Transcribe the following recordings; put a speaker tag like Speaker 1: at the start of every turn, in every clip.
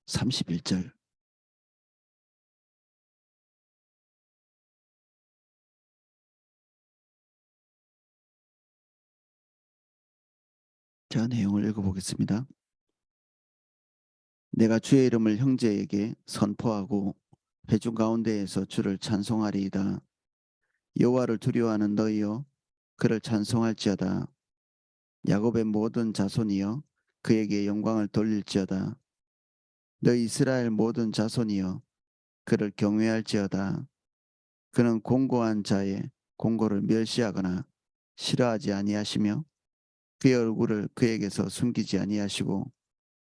Speaker 1: 31절. 자, 내용을 읽어보겠습니다. 내가 주의 이름을 형제에게 선포하고 회중 가운데에서 주를 찬송하리이다. 여호와를 두려워하는 너희여 그를 찬송할지어다. 야곱의 모든 자손이여 그에게 영광을 돌릴지어다. 너희 이스라엘 모든 자손이여 그를 경외할지어다. 그는 공고한 자의 공고를 멸시하거나 싫어하지 아니하시며 그의 얼굴을 그에게서 숨기지 아니하시고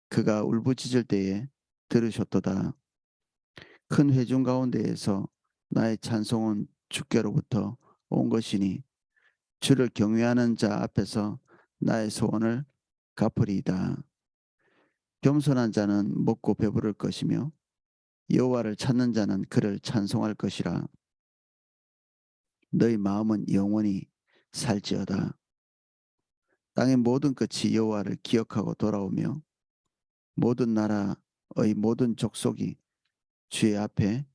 Speaker 1: 그가 울부짖을 때에 들으셨도다. 큰 회중 가운데에서 나의 찬송은 주께로부터 온 것이니 주를 경외하는 자 앞에서 나의 소원을 갚으리이다. 겸손한 자는 먹고 배부를 것이며 여호와를 찾는 자는 그를 찬송할 것이라. 너희 마음은 영원히 살지어다. 땅의 모든 끝이 여호와를 기억하고 돌아오며 모든 나라의 모든 족속이 주의 앞에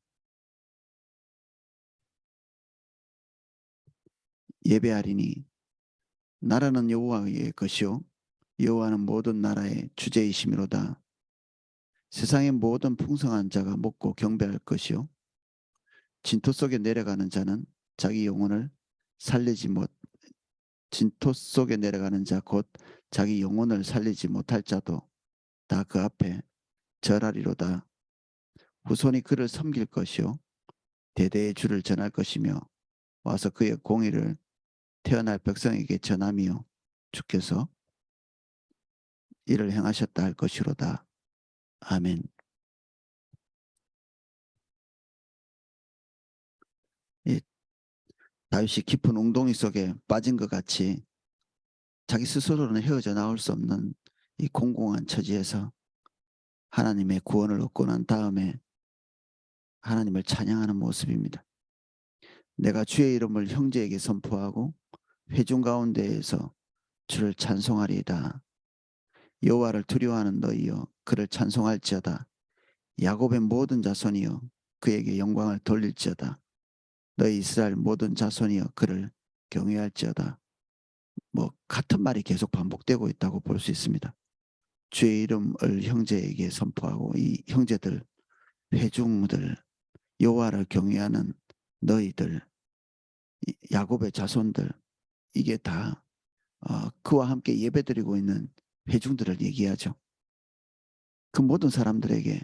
Speaker 1: 예배하리니 나라는 여호와의 것이요 여호와는 모든 나라의 주제이심이로다. 세상의 모든 풍성한 자가 먹고 경배할 것이요 진토 속에 내려가는 자는 자기 영혼을 살리지 못 진토 속에 내려가는 자 곧 자기 영혼을 살리지 못할 자도 다 그 앞에 절하리로다. 후손이 그를 섬길 것이요 대대의 주를 전할 것이며 와서 그의 공의를 태어날 백성에게 전하며 주께서 이를 행하셨다 할 것이로다. 아멘. 이 다윗이 깊은 웅덩이 속에 빠진 것 같이 자기 스스로는 헤어져 나올 수 없는 이 공공한 처지에서 하나님의 구원을 얻고 난 다음에 하나님을 찬양하는 모습입니다. 내가 주의 이름을 형제에게 선포하고 회중 가운데에서 주를 찬송하리이다. 여호와를 두려워하는 너희여 그를 찬송할지어다. 야곱의 모든 자손이여 그에게 영광을 돌릴지어다. 너희 이스라엘 모든 자손이여 그를 경외할지어다. 뭐 같은 말이 계속 반복되고 있다고 볼 수 있습니다. 주의 이름을 형제에게 선포하고 이 형제들, 회중들, 여호와를 경외하는 너희들, 야곱의 자손들 이게 다 그와 함께 예배드리고 있는 회중들을 얘기하죠. 그 모든 사람들에게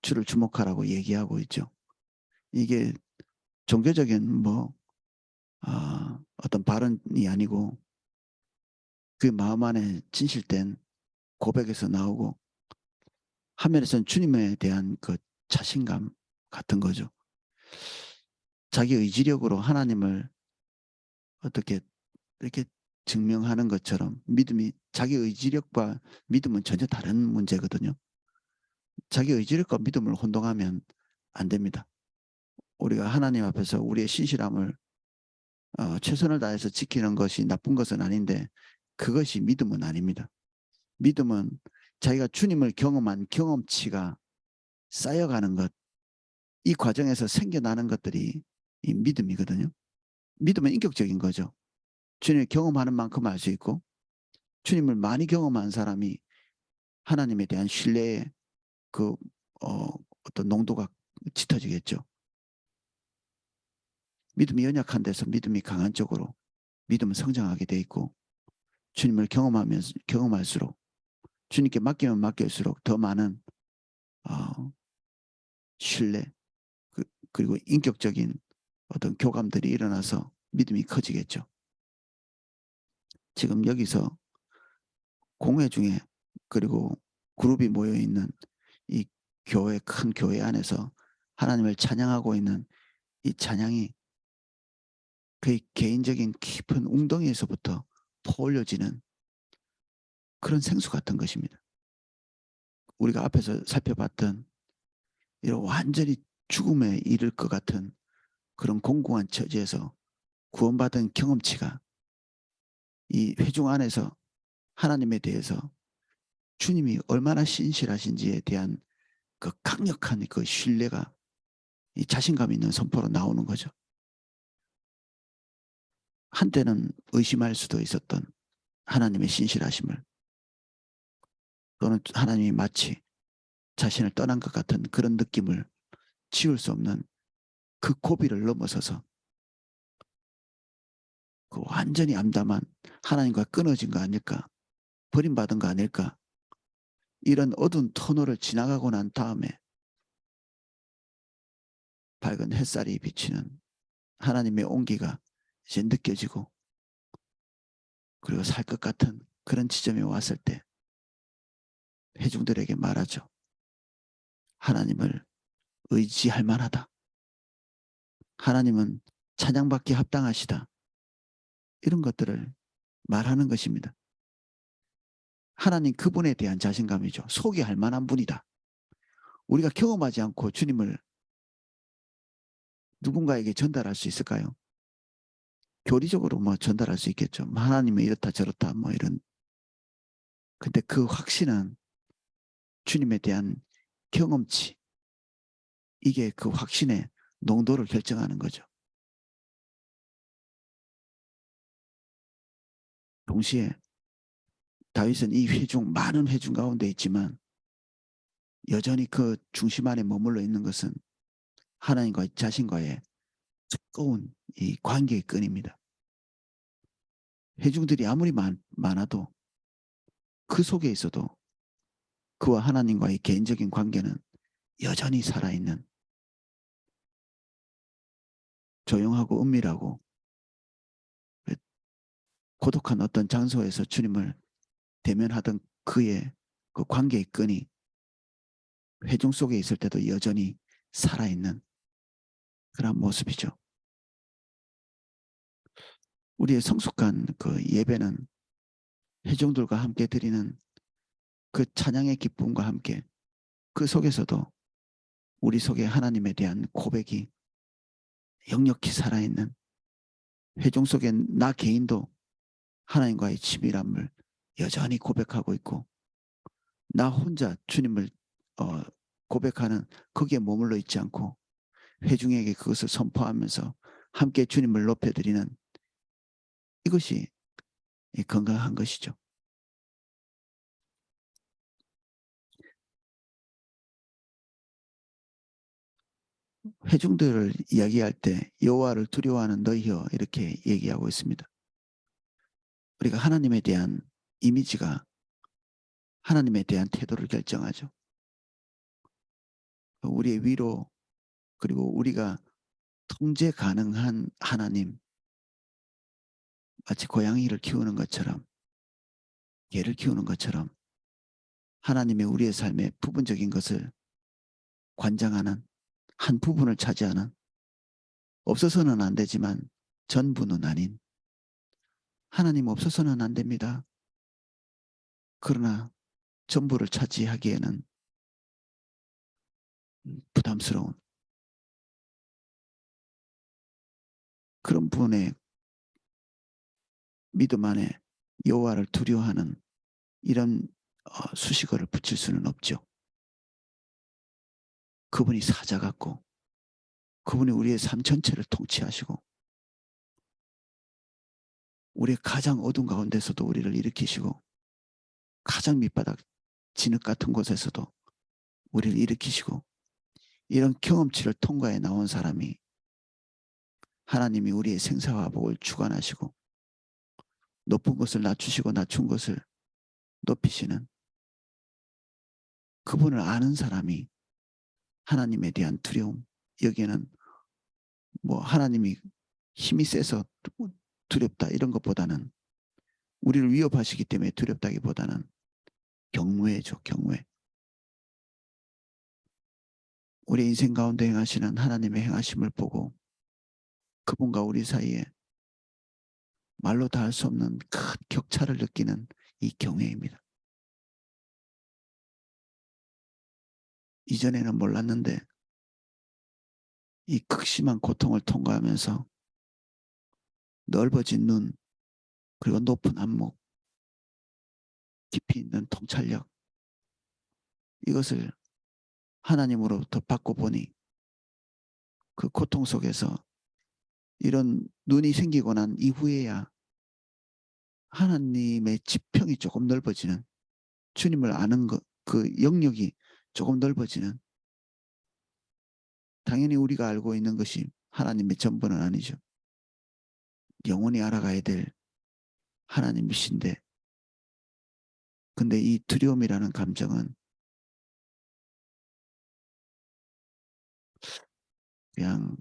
Speaker 1: 주를 주목하라고 얘기하고 있죠. 이게 종교적인 어떤 발언이 아니고 그 마음 안에 진실된 고백에서 나오고 화면에서는 주님에 대한 그 자신감 같은 거죠. 자기 의지력으로 하나님을 어떻게 이렇게 증명하는 것처럼 믿음이 자기 의지력과 믿음은 전혀 다른 문제거든요. 자기 의지력과 믿음을 혼동하면 안 됩니다. 우리가 하나님 앞에서 우리의 신실함을 최선을 다해서 지키는 것이 나쁜 것은 아닌데 그것이 믿음은 아닙니다. 믿음은 자기가 주님을 경험한 경험치가 쌓여가는 것, 이 과정에서 생겨나는 것들이 이 믿음이거든요. 믿음은 인격적인 거죠. 주님을 경험하는 만큼 알 수 있고 주님을 많이 경험한 사람이 하나님에 대한 신뢰의 그 어떤 농도가 짙어지겠죠. 믿음이 연약한 데서 믿음이 강한 쪽으로 믿음은 성장하게 돼 있고 주님을 경험하면서 경험할수록 주님께 맡기면 맡길수록 더 많은 신뢰 그리고 인격적인 어떤 교감들이 일어나서 믿음이 커지겠죠. 지금 여기서 공회 중에 그리고 그룹이 모여 있는 이 큰 교회 안에서 하나님을 찬양하고 있는 이 찬양이 그의 개인적인 깊은 웅덩이에서부터 퍼올려지는 그런 생수 같은 것입니다. 우리가 앞에서 살펴봤던 이런 완전히 죽음에 이를 것 같은 그런 공공한 처지에서 구원받은 경험치가 이 회중 안에서 하나님에 대해서 주님이 얼마나 신실하신지에 대한 그 강력한 그 신뢰가 이 자신감 있는 선포로 나오는 거죠. 한때는 의심할 수도 있었던 하나님의 신실하심을, 또는 하나님이 마치 자신을 떠난 것 같은 그런 느낌을 지울 수 없는 그 고비를 넘어서서 그 완전히 암담한 하나님과 끊어진 거 아닐까, 버림받은 거 아닐까, 이런 어두운 터널을 지나가고 난 다음에 밝은 햇살이 비치는 하나님의 온기가 이제 느껴지고, 그리고 살 것 같은 그런 지점에 왔을 때 회중들에게 말하죠. 하나님을 의지할 만하다. 하나님은 찬양받기 합당하시다. 이런 것들을 말하는 것입니다. 하나님 그분에 대한 자신감이죠. 소개할 만한 분이다. 우리가 경험하지 않고 주님을 누군가에게 전달할 수 있을까요? 교리적으로 뭐 전달할 수 있겠죠. 하나님은 이렇다 저렇다 뭐 이런. 근데 그 확신은 주님에 대한 경험치, 이게 그 확신의 농도를 결정하는 거죠. 동시에 다윗은 이 회중, 많은 회중 가운데 있지만 여전히 그 중심 안에 머물러 있는 것은 하나님과 자신과의 두꺼운 이 관계의 끈입니다. 회중들이 아무리 많아도 그 속에 있어도 그와 하나님과의 개인적인 관계는 여전히 살아있는, 조용하고 은밀하고 고독한 어떤 장소에서 주님을 대면하던 그의 그 관계의 끈이 회중 속에 있을 때도 여전히 살아있는 그런 모습이죠. 우리의 성숙한 그 예배는 회중들과 함께 드리는 그 찬양의 기쁨과 함께 그 속에서도 우리 속에 하나님에 대한 고백이 역력히 살아있는, 회중 속에 나 개인도 하나님과의 친밀함을 여전히 고백하고 있고, 나 혼자 주님을 고백하는 거기에 머물러 있지 않고 회중에게 그것을 선포하면서 함께 주님을 높여드리는, 이것이 건강한 것이죠. 회중들을 이야기할 때 여호와를 두려워하는 너희여 이렇게 얘기하고 있습니다. 우리가 하나님에 대한 이미지가 하나님에 대한 태도를 결정하죠. 우리의 위로, 그리고 우리가 통제 가능한 하나님, 마치 고양이를 키우는 것처럼, 개를 키우는 것처럼 하나님의 우리의 삶의 부분적인 것을 관장하는, 한 부분을 차지하는, 없어서는 안 되지만 전부는 아닌, 하나님 없어서는 안 됩니다. 그러나 전부를 차지하기에는 부담스러운 그런 분의 믿음 안에 여호와를 두려워하는 이런 수식어를 붙일 수는 없죠. 그분이 사자 같고, 그분이 우리의 삶 전체를 통치하시고, 우리의 가장 어두운 가운데서도 우리를 일으키시고, 가장 밑바닥 진흙 같은 곳에서도 우리를 일으키시고, 이런 경험치를 통과해 나온 사람이 하나님이 우리의 생사와 복을 주관하시고, 높은 것을 낮추시고 낮춘 것을 높이시는 그분을 아는 사람이 하나님에 대한 두려움, 여기에는 뭐 하나님이 힘이 세서 두렵다 이런 것보다는, 우리를 위협하시기 때문에 두렵다기보다는 경외죠. 경외. 우리 인생 가운데 행하시는 하나님의 행하심을 보고 그분과 우리 사이에 말로 다 할 수 없는 큰 격차를 느끼는 이 경외입니다. 이전에는 몰랐는데 이 극심한 고통을 통과하면서 넓어진 눈, 그리고 높은 안목, 깊이 있는 통찰력, 이것을 하나님으로부터 받고 보니 그 고통 속에서 이런 눈이 생기고 난 이후에야 하나님의 지평이 조금 넓어지는, 주님을 아는 것, 그 영역이 조금 넓어지는, 당연히 우리가 알고 있는 것이 하나님의 전부는 아니죠. 영원히 알아가야 될 하나님이신데, 근데 이 두려움이라는 감정은 그냥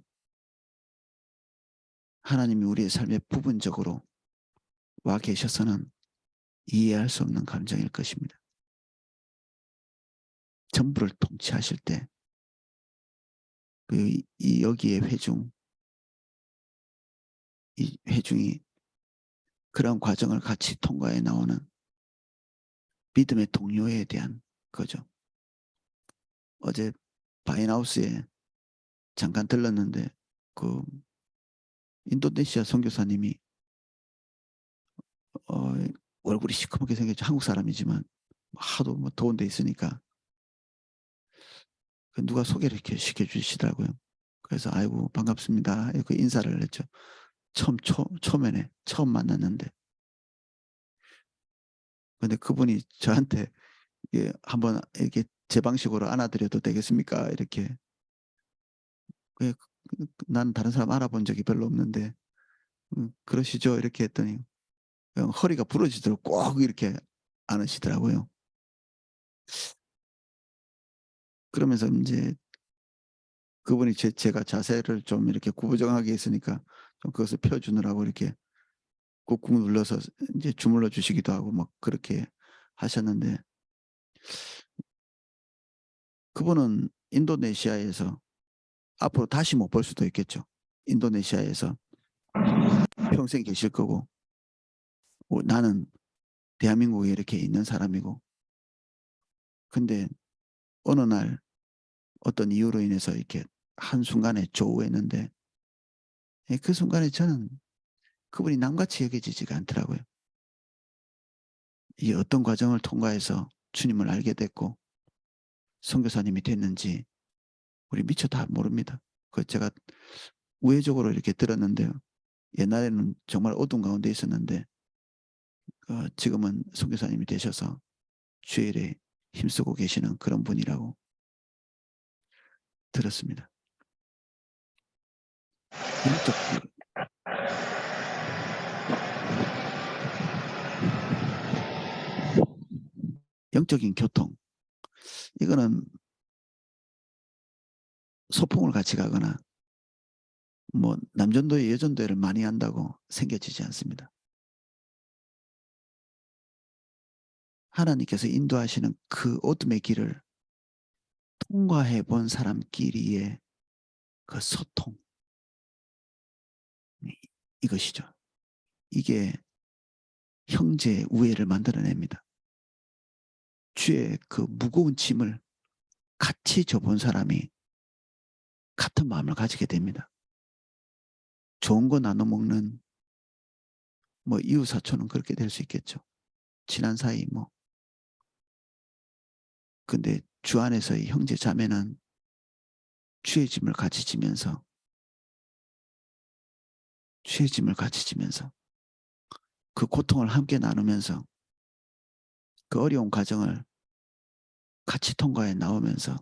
Speaker 1: 하나님이 우리의 삶에 부분적으로 와 계셔서는 이해할 수 없는 감정일 것입니다. 전부를 통치하실 때 이 여기에 회중, 이 회중이 그런 과정을 같이 통과해 나오는 믿음의 동료에 대한 거죠. 어제 바인하우스에 잠깐 들렀는데 그 인도네시아 선교사님이 어, 얼굴이 시커멓게 생겼죠. 한국 사람이지만 하도 뭐 더운 데 있으니까 누가 소개를 이렇게 시켜주시더라고요. 그래서 아이고 반갑습니다. 이렇게 인사를 했죠. 처음에는 처음 만났는데, 근데 그분이 저한테 한번 이렇게 제 방식으로 안아드려도 되겠습니까? 이렇게. 난 다른 사람 알아본 적이 별로 없는데 그러시죠? 이렇게 했더니 그냥 허리가 부러지도록 꼭 이렇게 안으시더라고요. 그러면서 이제 그분이 제가 자세를 좀 이렇게 구부정하게 했으니까 좀 그것을 펴주느라고 이렇게 꾹꾹 눌러서 이제 주물러 주시기도 하고 막 그렇게 하셨는데, 그분은 인도네시아에서 앞으로 다시 못 볼 수도 있겠죠. 인도네시아에서 평생 계실 거고, 나는 대한민국에 이렇게 있는 사람이고, 근데 어느 날 어떤 이유로 인해서 이렇게 한순간에 조우했는데, 그 순간에 저는 그분이 남같이 여겨지지가 않더라고요. 이 어떤 과정을 통과해서 주님을 알게 됐고 선교사님이 됐는지 우리 미처 다 모릅니다. 그 제가 우회적으로 이렇게 들었는데요. 옛날에는 정말 어둠 가운데 있었는데 지금은 선교사님이 되셔서 주의 일에 힘쓰고 계시는 그런 분이라고 들었습니다. 영적인 교통, 이거는 소풍을 같이 가거나 뭐 남전도회 여전도회를 많이 한다고 생겨지지 않습니다. 하나님께서 인도하시는 그 어둠의 길을 통과해 본 사람끼리의 그 소통, 이것이죠. 이게 형제의 우애를 만들어냅니다. 주의 그 무거운 짐을 같이 져본 사람이 같은 마음을 가지게 됩니다. 좋은 거 나눠 먹는 뭐 이웃 사촌은 그렇게 될 수 있겠죠. 친한 사이 뭐. 근데 주 안에서의 형제 자매는 주의 짐을 같이 지면서 그 고통을 함께 나누면서 그 어려운 과정을 같이 통과해 나오면서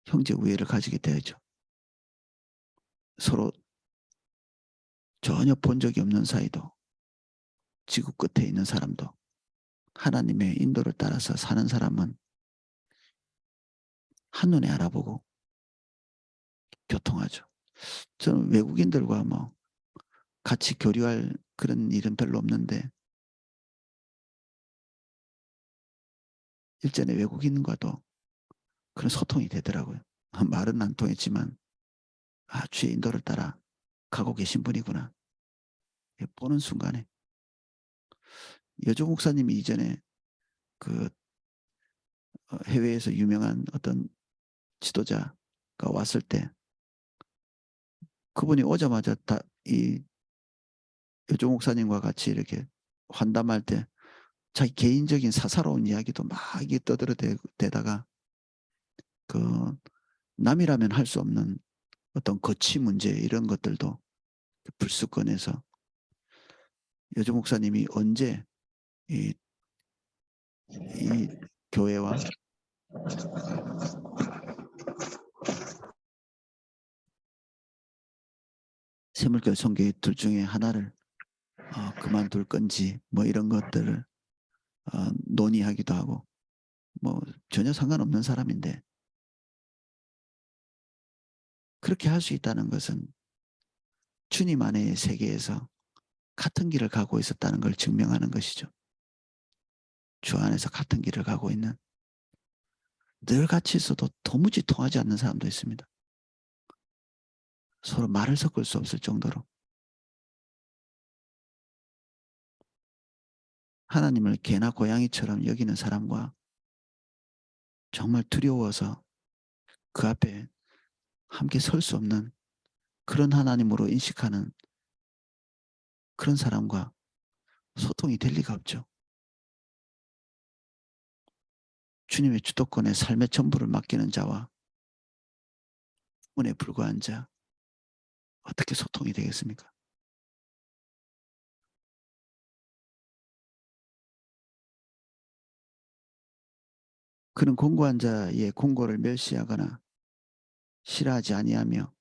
Speaker 1: 형제 우애를 가지게 되죠. 서로 전혀 본 적이 없는 사이도, 지구 끝에 있는 사람도 하나님의 인도를 따라서 사는 사람은 한눈에 알아보고 교통하죠. 저는 외국인들과 뭐 같이 교류할 그런 일은 별로 없는데 일전에 외국인과도 그런 소통이 되더라고요. 말은 안 통했지만 주의 인도를 따라 가고 계신 분이구나. 보는 순간에 여조 목사님이 이전에 그 해외에서 유명한 어떤 지도자가 왔을 때 그분이 오자마자 이 여조 목사님과 같이 이렇게 환담할 때 자기 개인적인 사사로운 이야기도 막 이게 떠들어대다가 그 남이라면 할 수 없는 어떤 거치 문제 이런 것들도 불쑥 꺼내서 여주 목사님이 언제 이, 이 교회와 새물교 선교회 둘 중에 하나를 그만둘 건지 뭐 이런 것들을 논의하기도 하고 뭐 전혀 상관없는 사람인데 그렇게 할 수 있다는 것은 주님 안의 세계에서 같은 길을 가고 있었다는 걸 증명하는 것이죠. 주 안에서 같은 길을 가고 있는 늘 같이 있어도 도무지 통하지 않는 사람도 있습니다. 서로 말을 섞을 수 없을 정도로 하나님을 개나 고양이처럼 여기는 사람과 정말 두려워서 그 앞에 함께 설 수 없는 그런 하나님으로 인식하는 그런 사람과 소통이 될 리가 없죠. 주님의 주도권에 삶의 전부를 맡기는 자와 문에 불과한 자 어떻게 소통이 되겠습니까? 그는 공고한 자의 공고를 멸시하거나 싫어하지 아니하며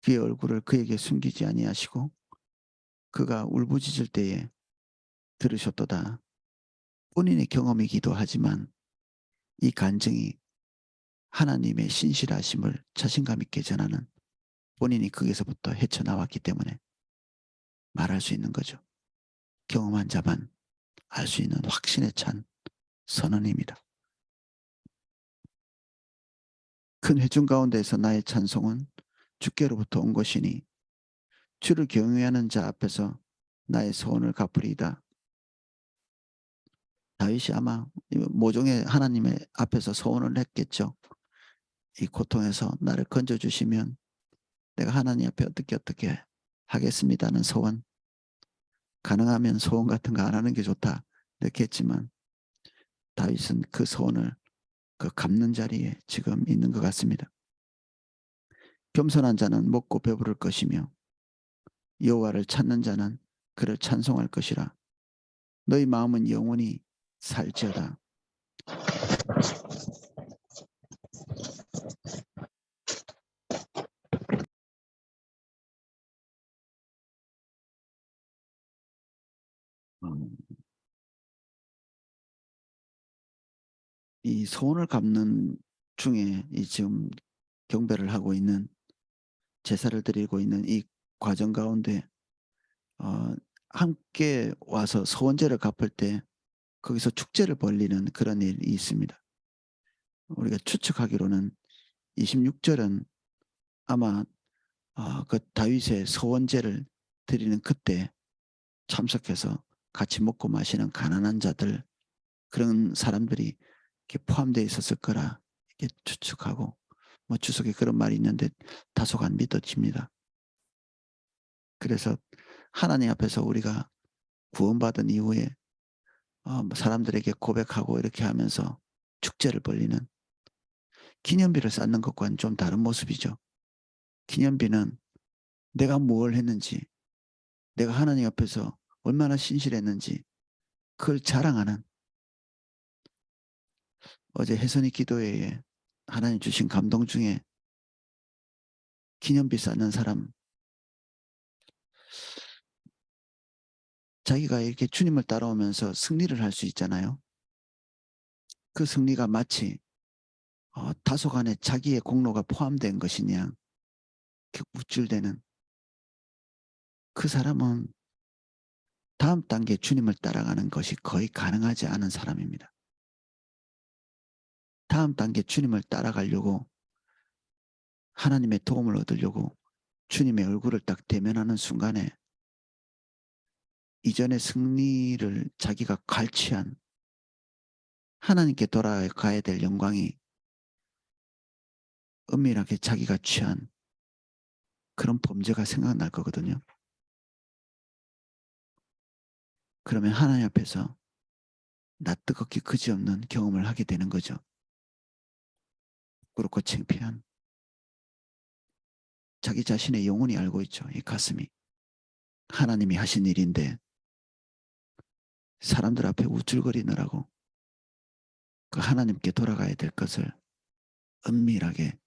Speaker 1: 그의 얼굴을 그에게 숨기지 아니하시고 그가 울부짖을 때에 들으셨도다. 본인의 경험이기도 하지만 이 간증이 하나님의 신실하심을 자신감 있게 전하는 본인이 거기서부터 헤쳐나왔기 때문에 말할 수 있는 거죠. 경험한 자만 알 수 있는 확신에 찬 선언입니다. 큰 회중 가운데서 나의 찬송은 주께로부터 온 것이니 주를 경외하는 자 앞에서 나의 소원을 갚으리이다. 다윗이 아마 모종의 하나님의 앞에서 소원을 했겠죠. 이 고통에서 나를 건져주시면 내가 하나님 앞에 어떻게 하겠습니다는 소원. 가능하면 소원 같은 거 안 하는 게 좋다 이렇게 했지만 다윗은 그 소원을 그 갚는 자리에 지금 있는 것 같습니다. 겸손한 자는 먹고 배부를 것이며 여호와를 찾는 자는 그를 찬송할 것이라. 너희 마음은 영원히 살지어다. 이 소원을 갚는 중에 이 지금 경배를 하고 있는 제사를 드리고 있는 이 과정 가운데 함께 와서 소원제를 갚을 때 거기서 축제를 벌리는 그런 일이 있습니다. 우리가 추측하기로는 26절은 아마 그 다윗의 소원제를 드리는 그때 참석해서 같이 먹고 마시는 가난한 자들 그런 사람들이 이렇게 포함되어 있었을 거라 이렇게 추측하고 뭐 주석에 그런 말이 있는데 다소간 믿어집니다. 그래서 하나님 앞에서 우리가 구원받은 이후에 사람들에게 고백하고 이렇게 하면서 축제를 벌리는 기념비를 쌓는 것과는 좀 다른 모습이죠. 기념비는 내가 뭘 했는지 내가 하나님 앞에서 얼마나 신실했는지 그걸 자랑하는 어제 혜선이 기도회에 하나님 주신 감동 중에 기념비 쌓는 사람 자기가 이렇게 주님을 따라오면서 승리를 할 수 있잖아요. 그 승리가 마치 다소간에 자기의 공로가 포함된 것이냐 우쭐대는 그 사람은 다음 단계 주님을 따라가는 것이 거의 가능하지 않은 사람입니다. 다음 단계 주님을 따라가려고 하나님의 도움을 얻으려고 주님의 얼굴을 딱 대면하는 순간에 이전의 승리를 자기가 갈취한 하나님께 돌아가야 될 영광이 은밀하게 자기가 취한 그런 범죄가 생각날 거거든요. 그러면 하나님 앞에서 낯뜨겁기 그지없는 경험을 하게 되는 거죠. 그렇고 창피한 자기 자신의 영혼이 알고 있죠. 이 가슴이 하나님이 하신 일인데 사람들 앞에 우쭐거리느라고 그 하나님께 돌아가야 될 것을 은밀하게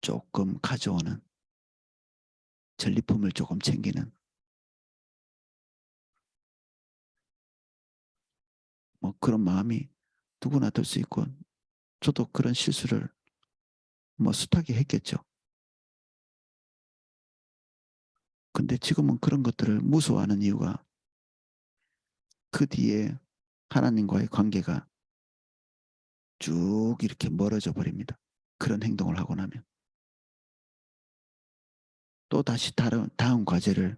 Speaker 1: 조금 가져오는 전리품을 조금 챙기는 뭐 그런 마음이 누구나 들 수 있고 저도 그런 실수를 뭐 숱하게 했겠죠. 근데 지금은 그런 것들을 무서워하는 이유가 그 뒤에 하나님과의 관계가 쭉 이렇게 멀어져 버립니다. 그런 행동을 하고 나면 또 다시 다음 과제를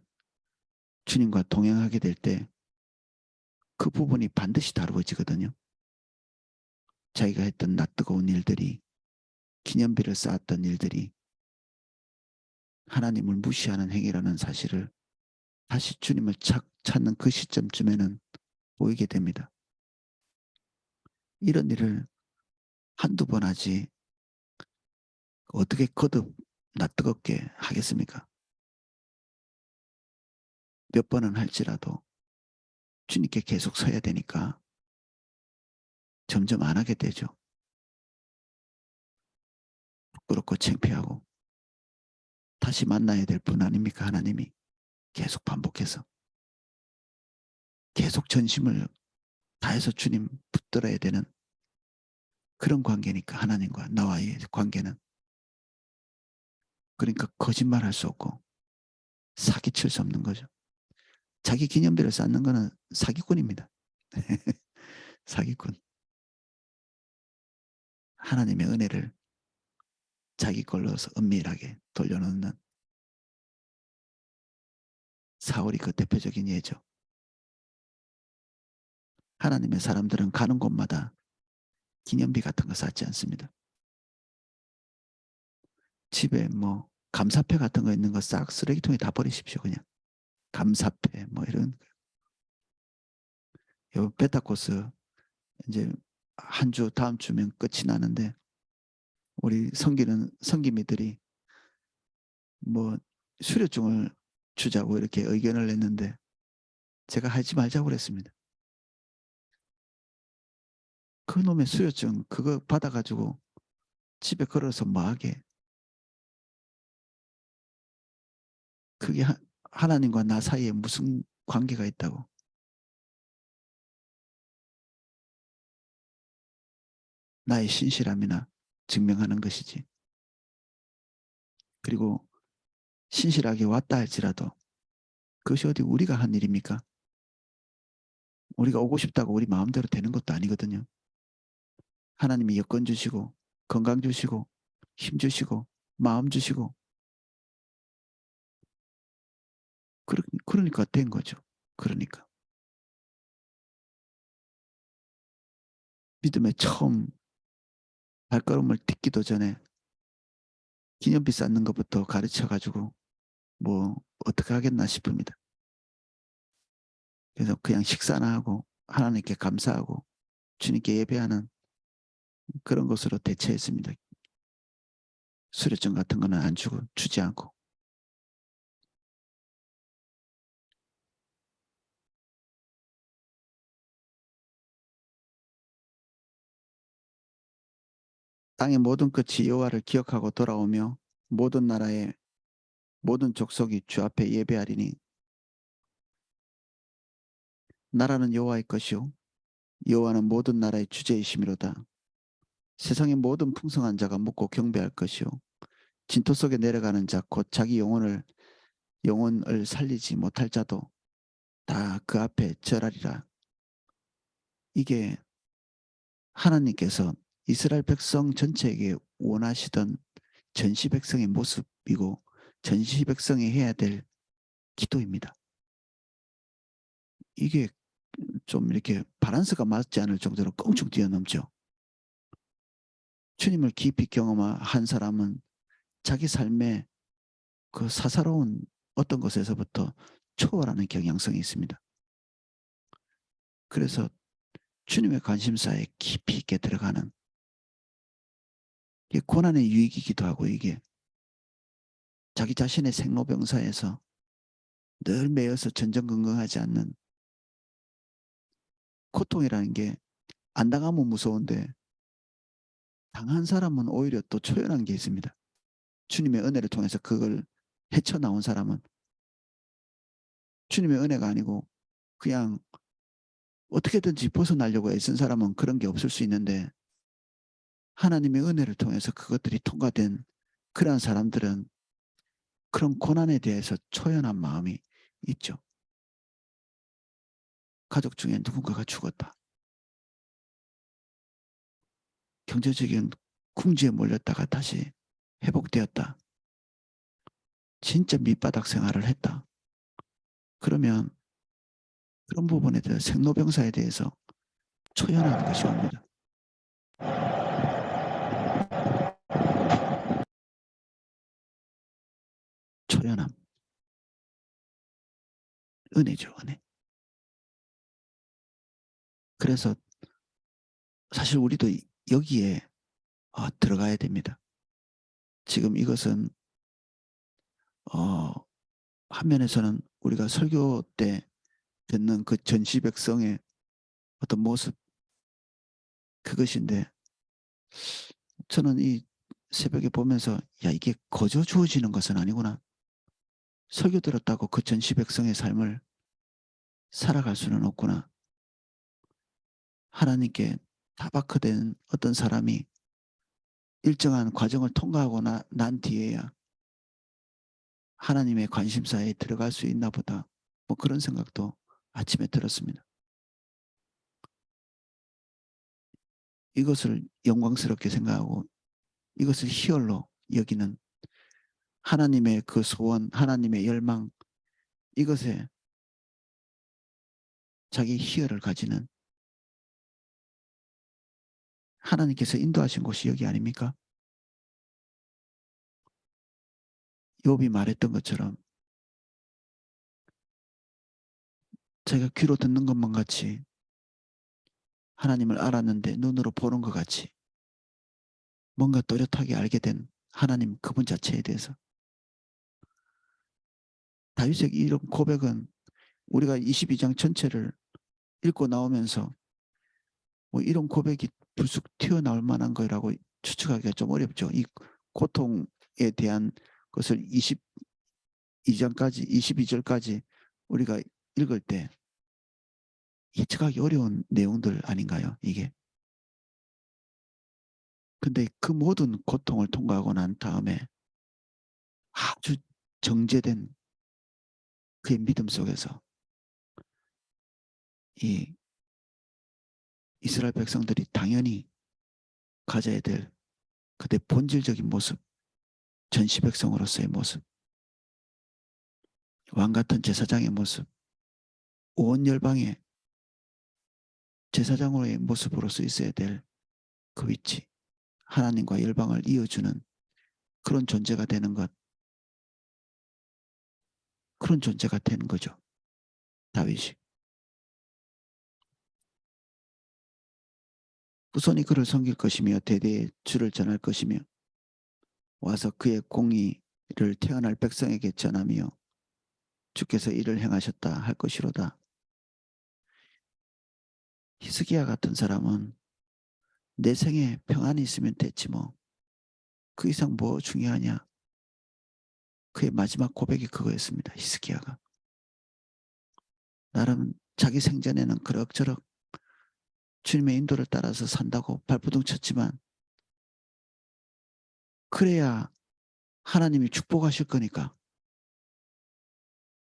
Speaker 1: 주님과 동행하게 될 때 그 부분이 반드시 다루어지거든요. 자기가 했던 낯뜨거운 일들이 기념비를 쌓았던 일들이 하나님을 무시하는 행위라는 사실을 다시 주님을 찾는 그 시점쯤에는 보이게 됩니다. 이런 일을 한두 번 하지 어떻게 거듭 낯뜨겁게 하겠습니까? 몇 번은 할지라도 주님께 계속 서야 되니까 점점 안 하게 되죠. 부끄럽고 창피하고 다시 만나야 될 분 아닙니까? 하나님이 계속 반복해서 계속 전심을 다해서 주님 붙들어야 되는 그런 관계니까 하나님과 나와의 관계는 그러니까 거짓말할 수 없고 사기칠 수 없는 거죠. 자기 기념비를 쌓는 거는 사기꾼입니다. 사기꾼. 하나님의 은혜를 자기 걸로서 은밀하게 돌려놓는 사울이 그 대표적인 예죠. 하나님의 사람들은 가는 곳마다 기념비 같은 거 쌓지 않습니다. 집에 뭐 감사패 같은 거 있는 거 싹 쓰레기통에 다 버리십시오. 그냥 감사패 뭐 이런 요 베타코스 이제 한 주 다음 주면 끝이 나는데 우리 성기미들이 뭐 수료증을 주자고 이렇게 의견을 냈는데 제가 하지 말자고 그랬습니다. 그놈의 수료증 그거 받아가지고 집에 걸어서 뭐하게 그게 하나님과 나 사이에 무슨 관계가 있다고. 나의 신실함이나 증명하는 것이지. 그리고 신실하게 왔다 할지라도 그것이 어디 우리가 한 일입니까? 우리가 오고 싶다고 우리 마음대로 되는 것도 아니거든요. 하나님이 여건 주시고 건강 주시고 힘 주시고 마음 주시고 그러니까 된 거죠. 그러니까 믿음의 처음 발걸음을 딛기도 전에 기념비 쌓는 것부터 가르쳐 가지고 뭐 어떻게 하겠나 싶습니다. 그래서 그냥 식사나 하고 하나님께 감사하고 주님께 예배하는 그런 것으로 대체했습니다. 수료증 같은 거는 안 주고 주지 않고. 땅의 모든 끝이 여호와를 기억하고 돌아오며 모든 나라의 모든 족속이 주 앞에 예배하리니 나라는 여호와의 것이요 여호와는 모든 나라의 주제이심이로다. 세상의 모든 풍성한 자가 묻고 경배할 것이요 진토 속에 내려가는 자 곧 자기 영혼을 살리지 못할 자도 다 그 앞에 절하리라. 이게 하나님께서 이스라엘 백성 전체에게 원하시던 전시 백성의 모습이고 전시 백성이 해야 될 기도입니다. 이게 좀 이렇게 바란스가 맞지 않을 정도로 껑충 뛰어넘죠. 주님을 깊이 경험한 사람은 자기 삶의 그 사사로운 어떤 것에서부터 초월하는 경향성이 있습니다. 그래서 주님의 관심사에 깊이 있게 들어가는, 이게 고난의 유익이기도 하고, 이게 자기 자신의 생로병사에서 늘 매여서 전전긍긍하지 않는 고통이라는 게, 안 당하면 무서운데 당한 사람은 오히려 또 초연한 게 있습니다. 주님의 은혜를 통해서 그걸 헤쳐나온 사람은, 주님의 은혜가 아니고 그냥 어떻게든지 벗어나려고 애쓴 사람은 그런 게 없을 수 있는데, 하나님의 은혜를 통해서 그것들이 통과된 그러한 사람들은 그런 고난에 대해서 초연한 마음이 있죠. 가족 중에 누군가가 죽었다. 경제적인 궁지에 몰렸다가 다시 회복되었다. 진짜 밑바닥 생활을 했다. 그러면 그런 부분에 대해서, 생로병사에 대해서 초연한 것이 옵니다. 초연함. 은혜죠, 은혜. 그래서 사실 우리도 여기에 들어가야 됩니다. 지금 이것은 한 면에서는 우리가 설교 때 듣는 그 전시백성의 어떤 모습, 그것인데, 저는 이 새벽에 보면서, 야, 이게 거저 주어지는 것은 아니구나. 설교 들었다고 그 전시백성의 삶을 살아갈 수는 없구나. 하나님께 타박화된 어떤 사람이 일정한 과정을 통과하고 난 뒤에야 하나님의 관심사에 들어갈 수 있나 보다. 뭐 그런 생각도 아침에 들었습니다. 이것을 영광스럽게 생각하고 이것을 희열로 여기는, 하나님의 그 소원, 하나님의 열망, 이것에 자기 희열을 가지는, 하나님께서 인도하신 곳이 여기 아닙니까? 욥이 말했던 것처럼 자기가 귀로 듣는 것만 같이, 하나님을 알았는데 눈으로 보는 것 같이 뭔가 또렷하게 알게 된 하나님 그분 자체에 대해서, 다윗의 이런 고백은 우리가 22장 전체를 읽고 나오면서 뭐 이런 고백이 불쑥 튀어나올 만한 거라고 추측하기가 좀 어렵죠. 이 고통에 대한 것을 22장까지 22절까지 우리가 읽을 때 예측하기 어려운 내용들 아닌가요, 이게? 근데 그 모든 고통을 통과하고 난 다음에 아주 정제된 그의 믿음 속에서 이 이스라엘 백성들이 당연히 가져야 될 그들의 본질적인 모습, 전시 백성으로서의 모습, 왕 같은 제사장의 모습, 온 열방의 제사장으로의 모습으로서 있어야 될 그 위치, 하나님과 열방을 이어주는 그런 존재가 되는 것, 그런 존재가 된 거죠, 다윗이. 후손이 그를 섬길 것이며 대대에 주를 전할 것이며 와서 그의 공의를 태어날 백성에게 전하며 주께서 이를 행하셨다 할 것이로다. 히스기야 같은 사람은 내 생에 평안이 있으면 됐지 뭐, 그 이상 뭐 중요하냐. 그의 마지막 고백이 그거였습니다. 히스기야가 나름 자기 생전에는 그럭저럭 주님의 인도를 따라서 산다고 발버둥 쳤지만, 그래야 하나님이 축복하실 거니까,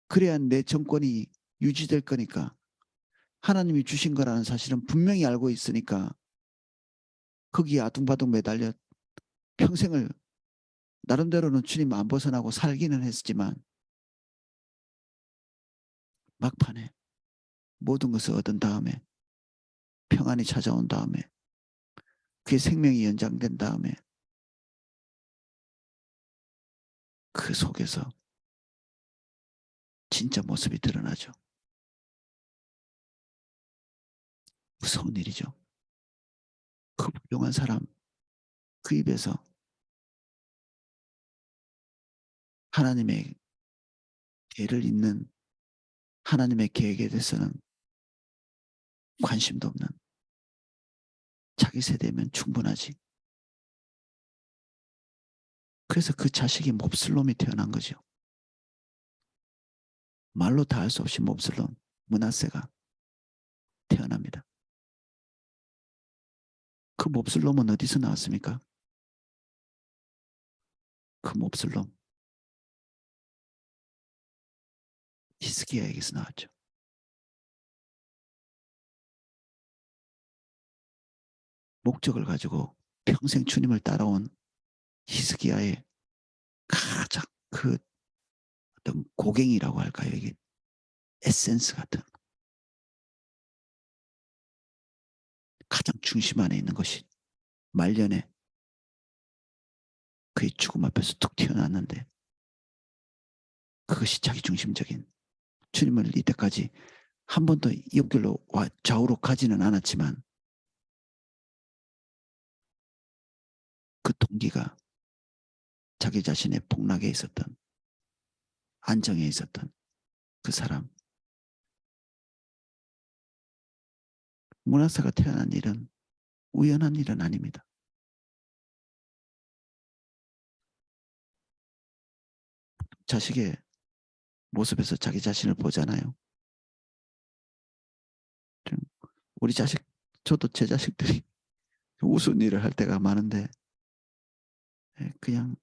Speaker 1: 그래야 내 정권이 유지될 거니까, 하나님이 주신 거라는 사실은 분명히 알고 있으니까 거기에 아둥바둥 매달려 평생을 나름대로는 주님 안 벗어나고 살기는 했지만, 막판에 모든 것을 얻은 다음에, 평안이 찾아온 다음에, 그의 생명이 연장된 다음에 그 속에서 진짜 모습이 드러나죠. 무서운 일이죠. 그 훌륭한 사람, 그 입에서 하나님의 계를 잇는 하나님의 계획에 대해서는 관심도 없는 자기 세대면 충분하지. 그래서 그 자식이 몹쓸 놈이 태어난 거죠. 말로 다 할 수 없이 몹쓸 놈, 므낫세가 태어납니다. 그 몹쓸 놈은 어디서 나왔습니까? 그 몹쓸 놈, 히스기야에게서 나왔죠. 목적을 가지고 평생 주님을 따라온 히스기야의 가장 그 어떤 고갱이라고 할까요? 이게 에센스 같은 가장 중심 안에 있는 것이 말년에 그의 죽음 앞에서 툭 튀어나왔는데 그것이 자기 중심적인 주님을 이때까지 한 번도 옆길로 좌우로 가지는 않았지만 그 동기가 자기 자신의 복락에 있었던 안정에 있었던 그 사람. 문하사가 태어난 일은 우연한 일은 아닙니다. 자식의 모습에서 자기 자신을 보잖아요. 우리 자식, 저도 제 자식들이 우스운 일을 할 때가 많은데 그냥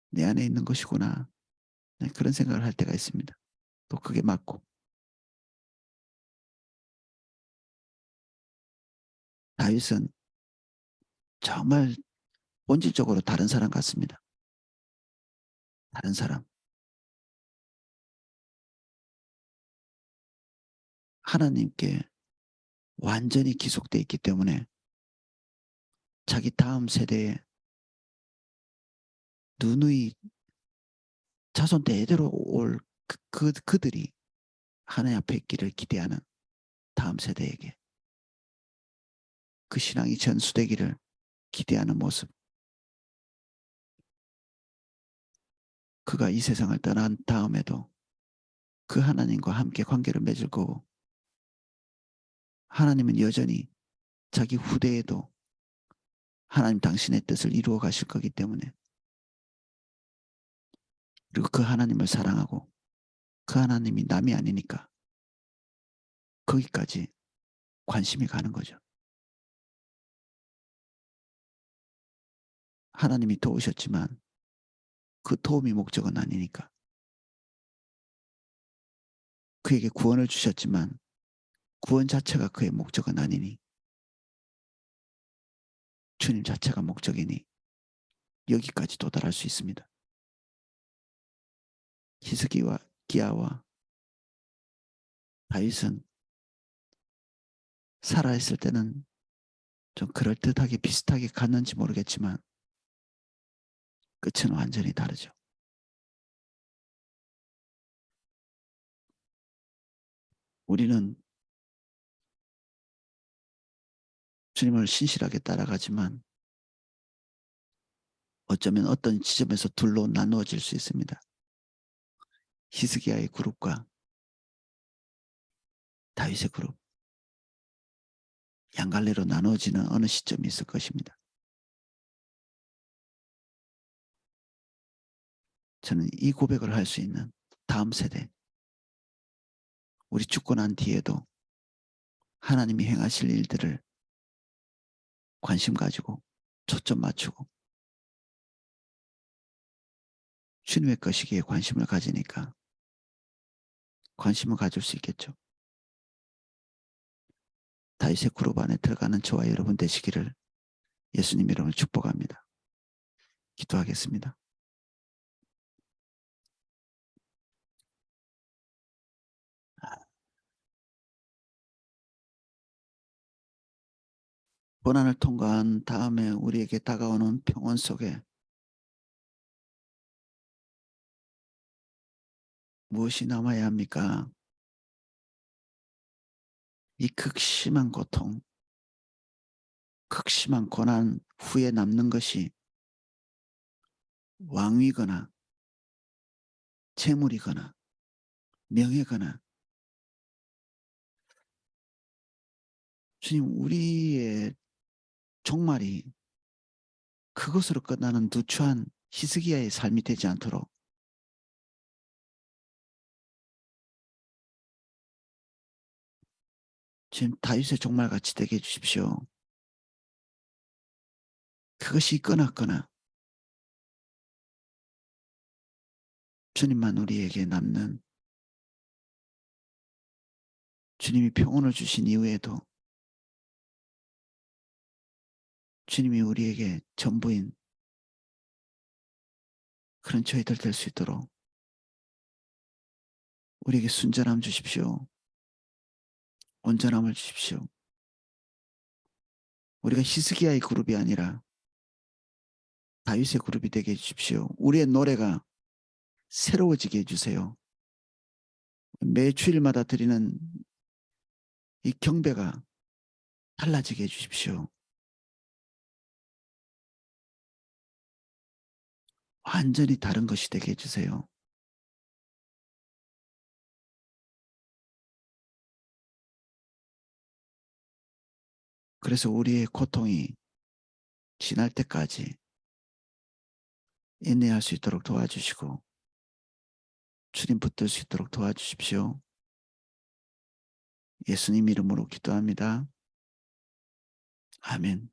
Speaker 1: 내 안에 있는 것이구나. 그런 생각을 할 때가 있습니다. 또 그게 맞고. 다윗은 정말 본질적으로 다른 사람 같습니다. 다른 사람. 하나님께 완전히 기속되어 있기 때문에 자기 다음 세대에 누누이 자손 대대로 올 그들이 하나님 앞에 있기를 기대하는 다음 세대에게 그 신앙이 전수되기를 기대하는 모습. 그가 이 세상을 떠난 다음에도 그 하나님과 함께 관계를 맺을 거고 하나님은 여전히 자기 후대에도 하나님 당신의 뜻을 이루어 가실 거기 때문에 그리고 그 하나님을 사랑하고 그 하나님이 남이 아니니까 거기까지 관심이 가는 거죠. 하나님이 도우셨지만 그 도움이 목적은 아니니까 그에게 구원을 주셨지만 구원 자체가 그의 목적은 아니니 주님 자체가 목적이니 여기까지 도달할 수 있습니다. 히스기와 기야와 다윗은 살아있을 때는 좀 그럴듯하게 비슷하게 갔는지 모르겠지만 끝은 완전히 다르죠. 우리는 주님을 신실하게 따라가지만 어쩌면 어떤 지점에서 둘로 나누어질 수 있습니다. 히스기야의 그룹과 다윗의 그룹. 양갈래로 나누어지는 어느 시점이 있을 것입니다. 저는 이 고백을 할 수 있는 다음 세대, 우리 죽고 난 뒤에도 하나님이 행하실 일들을 관심 가지고 초점 맞추고 주님의 것이기에 관심을 가지니까 관심을 가질 수 있겠죠. 다윗의 그룹 안에 들어가는 저와 여러분 되시기를 예수님 이름으로 축복합니다. 기도하겠습니다. 고난을 통과한 다음에 우리에게 다가오는 평온 속에 무엇이 남아야 합니까? 이 극심한 고통, 극심한 고난 후에 남는 것이 왕위거나 재물이거나 명예거나, 주님, 우리의 종말이 그것으로 끝나는 누추한 히스기야의 삶이 되지 않도록 지금 다윗의 종말같이 되게 해 주십시오. 그것이 끊었거나 주님만 우리에게 남는, 주님이 평온을 주신 이후에도 주님이 우리에게 전부인 그런 저희들 될 수 있도록 우리에게 순전함 주십시오. 온전함을 주십시오. 우리가 히스기야의 그룹이 아니라 다윗의 그룹이 되게 해 주십시오. 우리의 노래가 새로워지게 해 주세요. 매 주일마다 드리는 이 경배가 달라지게 해 주십시오. 완전히 다른 것이 되게 해 주세요. 그래서 우리의 고통이 지날 때까지 인내할 수 있도록 도와주시고 주님 붙들 수 있도록 도와주십시오. 예수님 이름으로 기도합니다. 아멘.